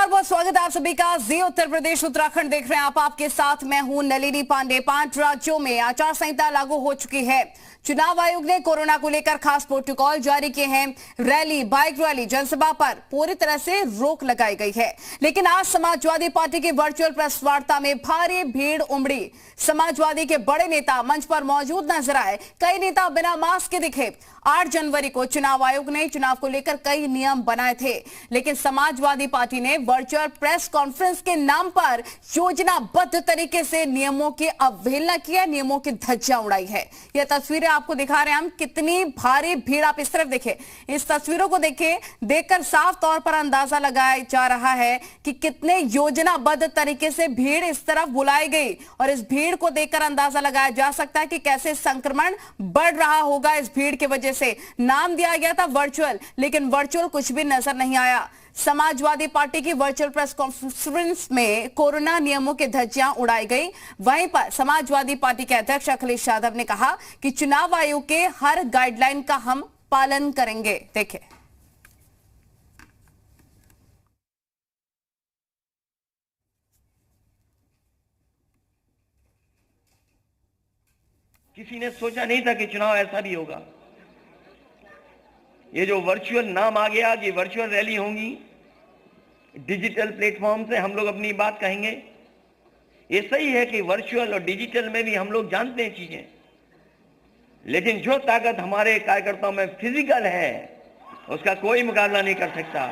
नमस्कार, बहुत स्वागत है आप सभी का। जी उत्तर प्रदेश उत्तराखंड देख रहे हैं आप। आपके साथ मैं हूं नलिनी पांडे। 5 राज्यों में आचार संहिता लागू हो चुकी है। चुनाव आयोग ने कोरोना को लेकर खास प्रोटोकॉल जारी किए हैं। रैली, बाइक रैली, जनसभा पर पूरी तरह से रोक लगाई गई है। लेकिन आज समाजवादी पार्टी की वर्चुअल प्रेस वार्ता में भारी भीड़ उमड़ी। समाजवादी के बड़े नेता मंच पर मौजूद नजर आए। कई नेता बिना मास्क के दिखे। 8 जनवरी को चुनाव आयोग ने चुनाव को लेकर कई नियम बनाए थे, लेकिन समाजवादी पार्टी ने वर्चुअल प्रेस कॉन्फ्रेंस के नाम पर योजनाबद्ध तरीके से नियमों की अवहेलना की है, नियमों की धज्जियां उड़ाई है। यह तस्वीरें आपको दिखा रहे हैं हम। कितनी भारी भीड़ आप इस तरफ देखें, इस तस्वीरों को देखकर साफ तौर पर अंदाजा लगाया जा रहा है कि कितने योजनाबद्ध तरीके से भीड़ इस तरफ बुलाई गई, और इस भीड़ को देखकर अंदाजा लगाया जा सकता है कि कैसे संक्रमण बढ़ रहा होगा। इस भीड़ की वजह से नाम दिया गया था वर्चुअल, लेकिन वर्चुअल कुछ भी नजर नहीं आया। समाजवादी पार्टी की वर्चुअल प्रेस कॉन्फ्रेंस में कोरोना नियमों की धज्जियां उड़ाई गई। वहीं पर समाजवादी पार्टी के अध्यक्ष अखिलेश यादव ने कहा कि चुनाव आयोग के हर गाइडलाइन का हम पालन करेंगे। देखें, किसी ने सोचा नहीं था कि चुनाव ऐसा भी होगा। ये जो वर्चुअल नाम आ गया कि वर्चुअल रैली होंगी, डिजिटल प्लेटफॉर्म से हम लोग अपनी बात कहेंगे। ये सही है कि वर्चुअल और डिजिटल में भी हम लोग जानते हैं चीजें, लेकिन जो ताकत हमारे कार्यकर्ताओं में फिजिकल है उसका कोई मुकाबला नहीं कर सकता।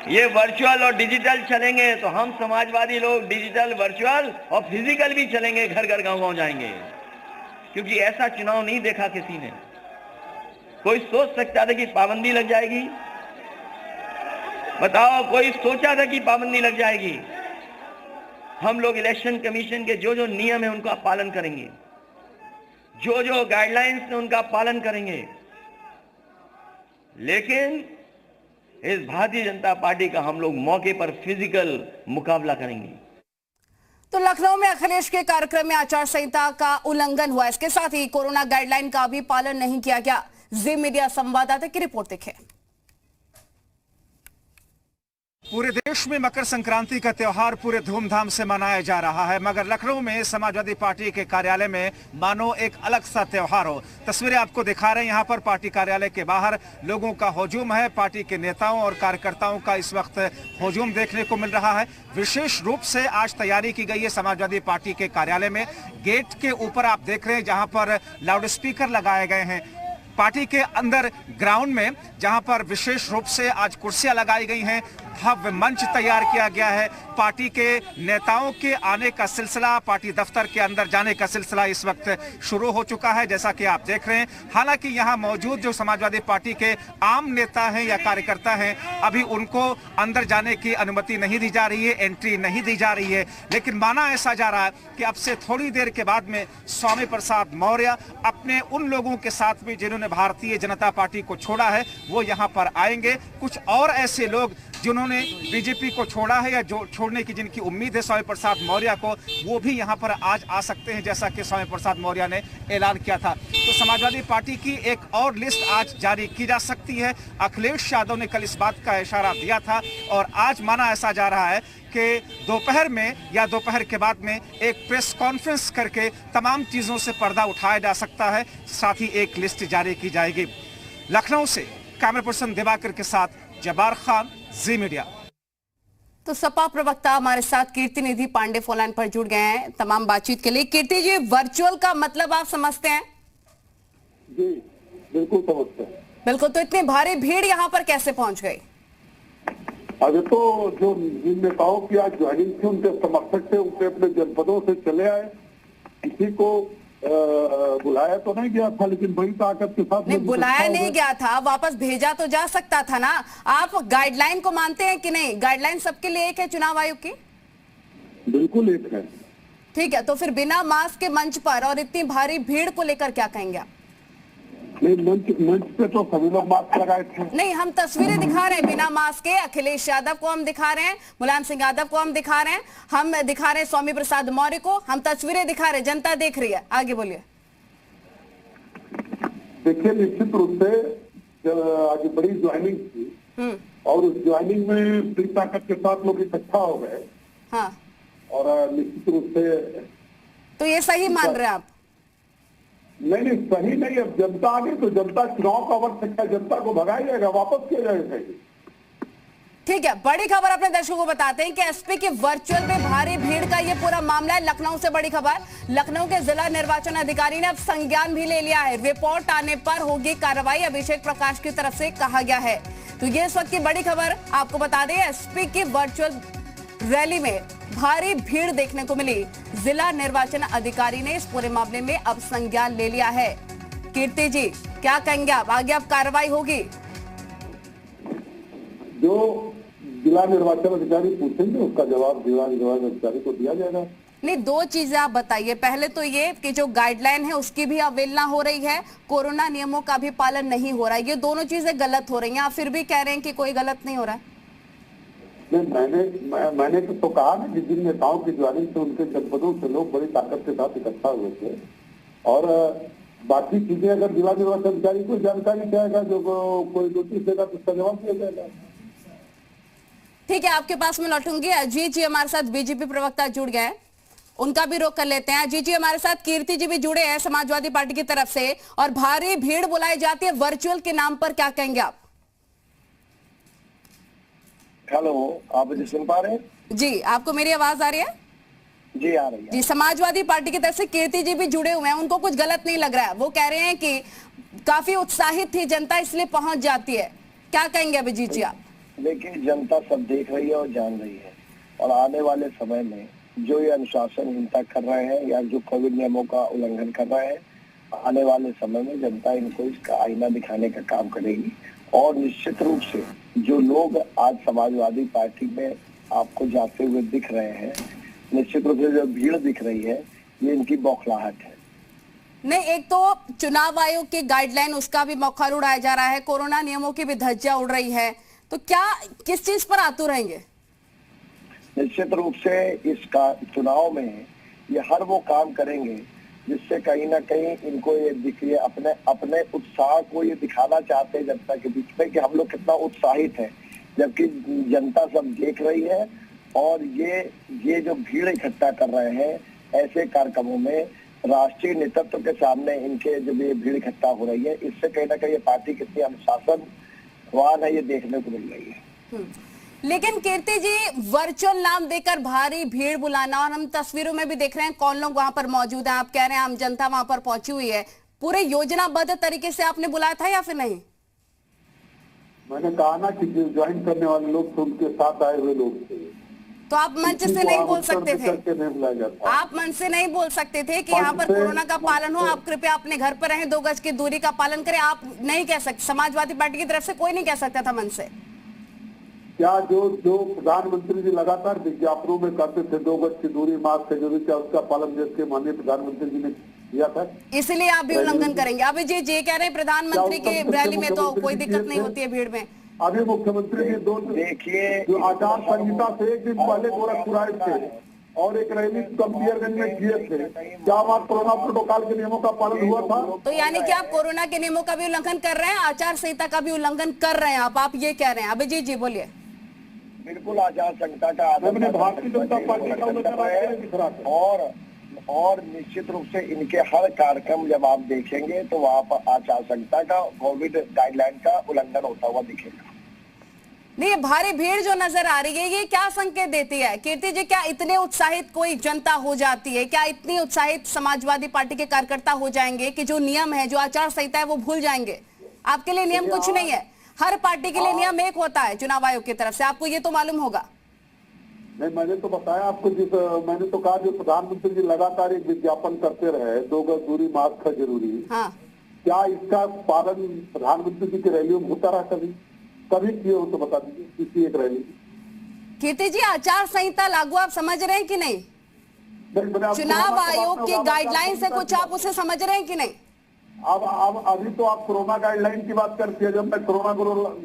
ये वर्चुअल और डिजिटल चलेंगे तो हम समाजवादी लोग डिजिटल, वर्चुअल और फिजिकल भी चलेंगे, घर घर गांव गांव जाएंगे, क्योंकि ऐसा चुनाव नहीं देखा किसी ने। कोई सोच सकता था कि पाबंदी लग जाएगी? बताओ, कोई सोचा था कि पाबंदी लग जाएगी? हम लोग इलेक्शन कमीशन के जो जो नियम है उनका पालन करेंगे, जो जो गाइडलाइंस है उनका पालन करेंगे, लेकिन इस भारतीय जनता पार्टी का हम लोग मौके पर फिजिकल मुकाबला करेंगे। तो लखनऊ में अखिलेश के कार्यक्रम में आचार संहिता का उल्लंघन हुआ। इसके साथ ही कोरोना गाइडलाइन का भी पालन नहीं किया गया। जी मीडिया संवाददाता की रिपोर्ट देखें। पूरे देश में मकर संक्रांति का त्यौहार पूरे धूमधाम से मनाया जा रहा है, मगर लखनऊ में समाजवादी पार्टी के कार्यालय में मानो एक अलग सा त्यौहार हो। तस्वीरें आपको दिखा रहे हैं। यहाँ पर पार्टी कार्यालय के बाहर लोगों का हुजूम है। पार्टी के नेताओं और कार्यकर्ताओं का इस वक्त हुजूम देखने को मिल रहा है। विशेष रूप से आज तैयारी की गई है समाजवादी पार्टी के कार्यालय में। गेट के ऊपर आप देख रहे हैं जहाँ पर लाउड स्पीकर लगाए गए हैं। पार्टी के अंदर ग्राउंड में जहां पर विशेष रूप से आज कुर्सियां लगाई गई हैं, भव्य मंच तैयार किया गया है। पार्टी के नेताओं के आने का सिलसिला, पार्टी दफ्तर के अंदर जाने का सिलसिला इस वक्त शुरू हो चुका है, जैसा कि आप देख रहे हैं। हालांकि यहां मौजूद जो समाजवादी पार्टी के आम नेता हैं या कार्यकर्ता हैं, अभी उनको अंदर जाने की अनुमति नहीं दी जा रही है, एंट्री नहीं दी जा रही है। लेकिन माना ऐसा जा रहा है कि अब से थोड़ी देर के बाद में स्वामी प्रसाद मौर्य अपने उन लोगों के साथ में जिन्होंने भारतीय जनता पार्टी को छोड़ा है वो यहाँ पर आएंगे। कुछ और ऐसे लोग जिन्होंने बीजेपी को छोड़ा है या जो छोड़ने की जिनकी उम्मीद है स्वामी प्रसाद मौर्य को, वो भी यहाँ पर आज आ सकते हैं, जैसा कि स्वामी प्रसाद मौर्य ने ऐलान किया था। तो समाजवादी पार्टी की एक और लिस्ट आज जारी की जा सकती है। अखिलेश यादव ने कल इस बात का इशारा दिया था, और आज माना ऐसा जा रहा है कि दोपहर में या दोपहर के बाद में एक प्रेस कॉन्फ्रेंस करके तमाम चीज़ों से पर्दा उठाया जा सकता है, साथ ही एक लिस्ट जारी की जाएगी। लखनऊ से कैमरा पर्सन दिवाकर के साथ जब्बार खान, जी मीडिया। तो सपा प्रवक्ता हमारे साथ कीर्ति निधि पांडे फोन लाइन पर जुड़ गए हैं तमाम बातचीत के लिए। कीर्ति जी, वर्चुअल का मतलब आप समझते हैं? जी बिल्कुल समझते हैं। बिल्कुल। तो इतनी भारी भीड़ यहाँ पर कैसे पहुंच गई? अभी तो जो जिन नेताओं की आज ज्वाइनिंग थी, उनके समर्थक थे, उनके अपने जनपदों से चले आए। किसी को बुलाया तो नहीं गया था, लेकिन बड़ी ताकत के साथ नहीं बुलाया नहीं गया था, वापस भेजा तो जा सकता था ना। आप गाइडलाइन को मानते हैं कि नहीं? गाइडलाइन सबके लिए एक है चुनाव आयोग की? बिल्कुल एक है। ठीक है, तो फिर बिना मास्क के मंच पर और इतनी भारी भीड़ को लेकर क्या कहेंगे आप? नहीं, मंच पे तो सभी लोग मास्क लगाए थे। नहीं, हम तस्वीरें दिखा रहे हैं बिना मास्क के। अखिलेश यादव को हम दिखा रहे हैं, मुलायम सिंह यादव को हम दिखा रहे हैं, हम दिखा रहे हैं स्वामी प्रसाद मौर्य को। हम तस्वीरें दिखा रहे हैं, जनता देख रही है। आगे बोलिए। देखिए, निश्चित रूप से आज बड़ी ज्वाइनिंग थी और उस ज्वाइनिंग में बड़ी ताकत के साथ लोग इकट्ठा हो गए हाँ, और निश्चित रूप से तो ये सही मान रहे हैं आप? नहीं, सही नहीं। अब जनता आ गई तो जनता चुनाव का वक्त है, जनता को भगाया जाएगा, वापस किया जाएगा। ठीक है, बड़ी खबर अपने दर्शकों को बताते हैं कि एसपी के वर्चुअल में भारी भीड़ का ये पूरा मामला है। लखनऊ से बड़ी खबर, लखनऊ के जिला निर्वाचन अधिकारी ने अब संज्ञान भी ले लिया है। रिपोर्ट आने पर होगी कार्रवाई, अभिषेक प्रकाश की तरफ से कहा गया है। तो ये इस वक्त की बड़ी खबर आपको बता दें, एसपी की वर्चुअल रैली में भारी भीड़ देखने को मिली। जिला निर्वाचन अधिकारी ने इस पूरे मामले में अब संज्ञान ले लिया है। कीर्ति जी, क्या कहेंगे आप? आगे अब कार्रवाई होगी? जो जिला निर्वाचन अधिकारी पूछेंगे उसका जवाब जिला निर्वाचन अधिकारी को दिया जाएगा। नहीं, दो चीजें आप बताइए। पहले तो ये कि जो गाइडलाइन है उसकी भी अवहेलना हो रही है, कोरोना नियमों का भी पालन नहीं हो रहा है, ये दोनों चीजें गलत हो रही हैं। आप फिर भी कह रहे हैं कि कोई गलत नहीं हो रहा है? नहीं, मैंने तो कहा ना कि जिन नेताओं की ज्वाइनिंग से उनके जनपदों से लोग बड़ी ताकत के साथ इकट्ठा हुए थे, और बाकी चीजें अगर जिला निर्वाचन अधिकारी को जानकारी चाहेगा, जो कोई नोटिस देगा तो उसका जवाब दिया जाएगा। ठीक है, आपके पास में लौटूंगी। अजीत जी हमारे साथ बीजेपी प्रवक्ता जुड़ गए हैं, उनका भी रोक कर लेते हैं। अजीत जी हमारे साथ कीर्ति जी भी जुड़े हैं समाजवादी पार्टी की तरफ से, और भारी भीड़ बुलाई जाती है वर्चुअल के नाम पर, क्या कहेंगे आप? हेलो, आप मुझे सुन पा रहे हैं? जी, आपको मेरी आवाज आ रही है? जी आ रही है। जी, समाजवादी पार्टी की तरफ से कीर्ति जी भी जुड़े हुए हैं, उनको कुछ गलत नहीं लग रहा है। वो कह रहे हैं कि काफी उत्साहित थी जनता, इसलिए पहुंच जाती है। क्या कहेंगे अभिजीत जी आप? देखिए, जनता सब देख रही है और जान रही है, और आने वाले समय में जो ये अनुशासनहीनता कर रहे हैं या जो कोविड नियमों का उल्लंघन कर रहे हैं, आने वाले समय में जनता इनको इसका आईना दिखाने का काम करेगी। और निश्चित रूप से जो लोग आज समाजवादी पार्टी में आपको जाते हुए दिख रहे हैं, निश्चित रूप से जो भीड़ दिख रही है, ये इनकी बौखलाहट है। नहीं, एक तो चुनाव आयोग की गाइडलाइन उसका भी मौखर उड़ाया जा रहा है, कोरोना नियमों की भी धज्जियां उड़ रही है, तो क्या किस चीज पर आतुर रहेंगे? निश्चित रूप से इसका चुनाव में ये हर वो काम करेंगे जिससे कहीं ना कहीं इनको ये दिखे, अपने उत्साह को ये दिखाना चाहते हैं जनता के बीच में कि हम लोग कितना उत्साहित हैं, जबकि जनता सब देख रही है। और ये जो भीड़ इकट्ठा कर रहे हैं ऐसे कार्यक्रमों में, राष्ट्रीय नेतृत्व के सामने इनके जब ये भीड़ इकट्ठा हो रही है, इससे कहीं ना कहीं ये पार्टी कितनी अनुशासनवान है ये देखने को मिल रही है। लेकिन कीर्ति जी, वर्चुअल नाम देकर भारी भीड़ बुलाना, और हम तस्वीरों में भी देख रहे हैं कौन लोग वहां पर मौजूद हैं, आप कह रहे हैं आम जनता वहां पर पहुंची हुई है, पूरे योजनाबद्ध तरीके से आपने बुलाया था या फिर नहीं? मैंने कहा ना कि जो ज्वाइन करने वाले लोग थे उनके साथ आए हुए लोग थे। तो आप मंच से नहीं बोल सकते थे? नहीं बुलाया जाता। आप मंच से नहीं बोल सकते थे कि यहाँ पर कोरोना का पालन हो, आप कृपया अपने घर पर रहें, 2 गज की दूरी का पालन करें? आप नहीं कह सकते, समाजवादी पार्टी की तरफ से कोई नहीं कह सकता था मंच से? क्या जो प्रधानमंत्री जी लगातार विज्ञापनों में करते थे, 2 गज की दूरी, मास्क की दूरी, क्या उसका पालन देश के माननीय प्रधानमंत्री जी ने किया था? इसलिए आप भी उल्लंघन करेंगे? अभी जी कह रहे हैं प्रधानमंत्री के रैली में तो कोई दिक्कत नहीं होती है भीड़ में। अभी मुख्यमंत्री जी देखिए, जो आचार संहिता से एक दिन पहले गोरखपुर आए थे और एक रैली कंपियरगंज में किए थे, क्या वहाँ कोरोना प्रोटोकॉल के नियमों का पालन हुआ था? तो यानी कि आप कोरोना के नियमों का भी उल्लंघन कर रहे हैं, आचार संहिता का भी उल्लंघन कर रहे हैं आप ये कह रहे हैं? अभिजीत जी बोलिए। बिल्कुल, आचार संहिता का भारतीय जनता पार्टी और निश्चित रूप से इनके हर कार्यक्रम जब आप देखेंगे तो वहाँ पर आचार संहिता का, कोविड गाइडलाइन का उल्लंघन होता हुआ दिखेगा। नहीं, भारी भीड़ जो नजर आ रही है ये क्या संकेत देती है कीर्ति जी? क्या इतने उत्साहित कोई जनता हो जाती है? क्या इतनी उत्साहित समाजवादी पार्टी के कार्यकर्ता हो जाएंगे कि जो नियम है, जो आचार संहिता है, वो भूल जाएंगे? आपके लिए नियम कुछ नहीं है, हर पार्टी के लिए नियम एक होता है चुनाव आयोग की तरफ से, आपको ये तो मालूम होगा। नहीं, मैंने तो बताया आपको, मैंने तो कहा जो प्रधानमंत्री जी लगातार एक विज्ञापन करते रहे, 2 गज दूरी, मास्क है जरूरी। हाँ, क्या इसका पालन प्रधानमंत्री जी की रैलियों में होता रहा? कभी किए हो तो बता दीजिए किसी एक रैली। कीर्ति जी, आचार संहिता लागू आप समझ रहे हैं कि नहीं? चुनाव आयोग की गाइडलाइन से कुछ आप उसे समझ रहे हैं कि नहीं? अब अभी तो आप कोरोना गाइडलाइन की बात करती है। जब मैं कोरोना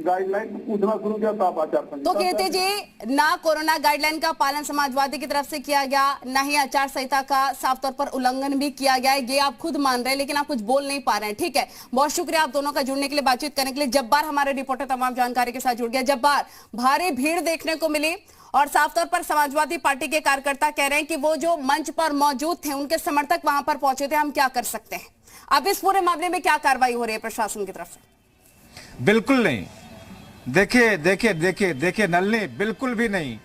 गाइडलाइन पूछना शुरू किया तो आप आचार संहिता तो कीर्ति जी, ना कोरोना गाइडलाइन का पालन समाजवादी की तरफ से किया गया, ना ही आचार संहिता का साफ तौर पर उल्लंघन भी किया गया है, ये आप खुद मान रहे हैं, लेकिन आप कुछ बोल नहीं पा रहे हैं। ठीक है, बहुत शुक्रिया आप दोनों का जुड़ने के लिए, बातचीत करने के लिए। जब्बार हमारे रिपोर्टर तमाम जानकारी के साथ जुड़ गया। जब्बार, भारी भीड़ देखने को मिली और साफ तौर पर समाजवादी पार्टी के कार्यकर्ता कह रहे हैं कि वो जो मंच पर मौजूद थे, उनके समर्थक वहां पर पहुंचे थे, हम क्या कर सकते हैं? अब इस पूरे मामले में क्या कार्रवाई हो रही है प्रशासन की तरफ से? बिल्कुल नहीं। देखिए नलिनी, बिल्कुल भी नहीं।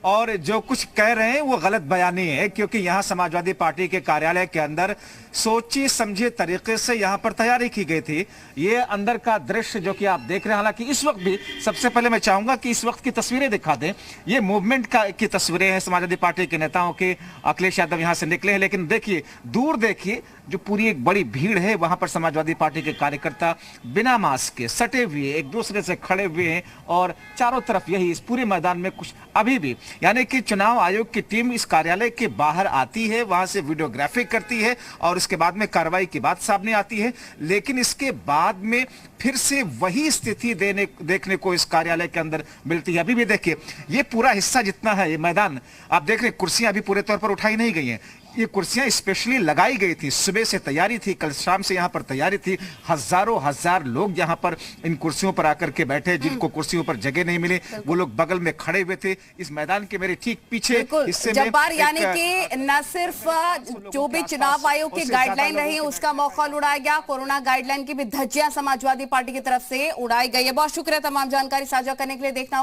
और जो कुछ कह रहे हैं वो गलत बयानी है, क्योंकि यहां समाजवादी पार्टी के कार्यालय के अंदर सोची समझे तरीके से यहां पर तैयारी की गई थी। ये अंदर का दृश्य जो कि आप देख रहे हैं, हालांकि इस वक्त भी, सबसे पहले मैं चाहूंगा कि इस वक्त की तस्वीरें दिखा दें। ये मूवमेंट की तस्वीरें हैं, समाजवादी पार्टी के नेताओं के। अखिलेश यादव यहां से निकले हैं, लेकिन देखिए दूर, देखिए जो पूरी एक बड़ी भीड़ है, वहां पर समाजवादी पार्टी के कार्यकर्ता बिना मास्क के सटे हुए एक दूसरे से खड़े हुए हैं और चारों तरफ यही, इस पूरे मैदान में कुछ अभी भी, यानी कि चुनाव आयोग की टीम इस कार्यालय के बाहर आती है, वहां से वीडियोग्राफी करती है और इसके बाद में कार्रवाई की बात सामने आती है। लेकिन इसके बाद में फिर से वही स्थिति देखने को इस कार्यालय के अंदर मिलती है। अभी भी देखिए ये पूरा हिस्सा जितना है, ये मैदान आप देख रहे हैं, कुर्सियां अभी पूरे तौर पर उठाई नहीं गई हैं। ये कुर्सियां स्पेशली लगाई गई थी, सुबह से तैयारी थी, कल शाम से यहां पर तैयारी थी। हजारों हजार लोग यहां पर इन कुर्सियों पर आकर के बैठे, जिनको कुर्सियों पर जगह नहीं मिली वो लोग बगल में खड़े हुए थे। इस मैदान के मेरे ठीक पीछे हिस्से में जब्बार, यानी कि न सिर्फ जो भी चुनाव आयोग की गाइडलाइन रही है उसका मौखौल उड़ाया गया, कोरोना गाइडलाइन की भी धज्जियां समाजवादी पार्टी की तरफ से उड़ाई गई है। बहुत शुक्रिया तमाम जानकारी साझा करने के लिए। देखना